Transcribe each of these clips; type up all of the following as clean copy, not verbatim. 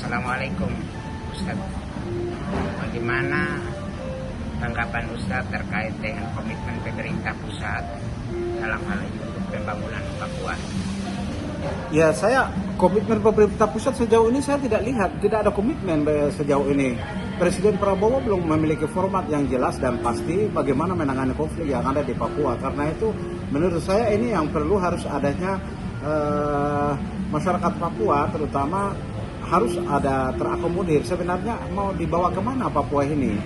Assalamualaikum Ustaz. Bagaimana tanggapan Ustaz terkait dengan komitmen pemerintah pusat dalam hal ini untuk pembangunan Papua? Ya, komitmen pemerintah pusat sejauh ini saya tidak lihat, tidak ada komitmen sejauh ini. Presiden Prabowo belum memiliki format yang jelas dan pasti bagaimana menangani konflik yang ada di Papua. Karena itu menurut saya ini yang perlu harus adanya masyarakat Papua terutama harus ada terakomodir. Sebenarnya mau dibawa kemana Papua ini?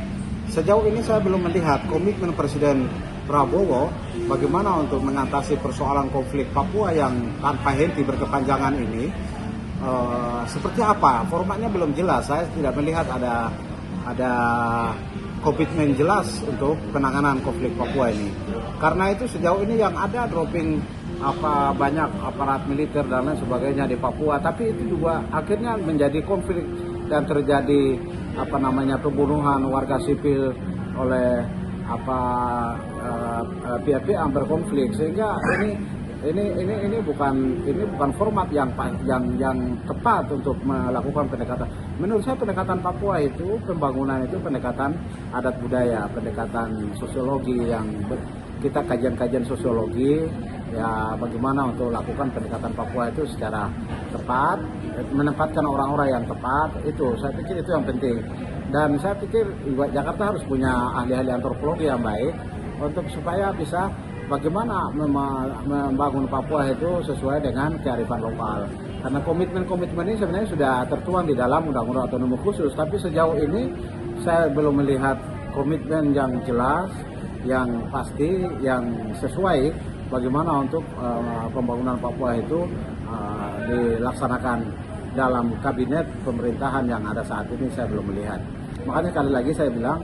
Sejauh ini saya belum melihat komitmen Presiden Prabowo bagaimana untuk mengatasi persoalan konflik Papua yang tanpa henti berkepanjangan ini. Seperti apa? Formatnya belum jelas. Saya tidak melihat ada komitmen jelas untuk penanganan konflik Papua ini. Karena itu sejauh ini yang ada dropping banyak aparat militer dan lain sebagainya di Papua, tapi itu juga akhirnya menjadi konflik dan terjadi pembunuhan warga sipil oleh pihak-pihak yang berkonflik, sehingga ini bukan format yang tepat untuk melakukan pendekatan. Menurut saya pendekatan Papua itu, pembangunan itu pendekatan adat budaya, pendekatan sosiologi yang kita kajian sosiologi ya, bagaimana untuk lakukan pendekatan Papua itu secara tepat, menempatkan orang-orang yang tepat. Itu saya pikir itu yang penting, dan saya pikir Jakarta harus punya ahli-ahli antropologi yang baik untuk supaya bisa bagaimana membangun Papua itu sesuai dengan kearifan lokal. Karena komitmen-komitmen ini sebenarnya sudah tertuang di dalam Undang-Undang Otonomi Khusus, tapi sejauh ini saya belum melihat komitmen yang jelas, yang pasti, yang sesuai bagaimana untuk pembangunan Papua itu dilaksanakan dalam kabinet pemerintahan yang ada saat ini. Saya belum melihat. Makanya sekali lagi saya bilang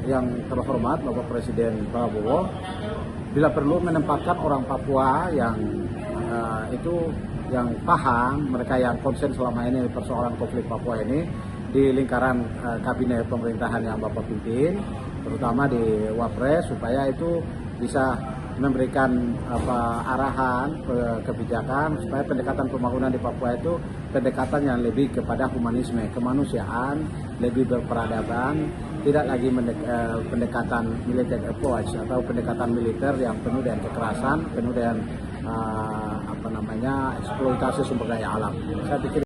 yang terhormat Bapak Presiden Prabowo bila perlu menempatkan orang Papua yang yang paham, mereka yang konsen selama ini persoalan konflik Papua ini di lingkaran kabinet pemerintahan yang Bapak pimpin, terutama di Wapres, supaya itu bisa memberikan arahan kebijakan supaya pendekatan pembangunan di Papua itu pendekatan yang lebih kepada humanisme, kemanusiaan, lebih berperadaban, tidak lagi pendekatan militer approach atau pendekatan militer yang penuh dengan kekerasan, penuh dengan eksploitasi sumber daya alam. Saya pikir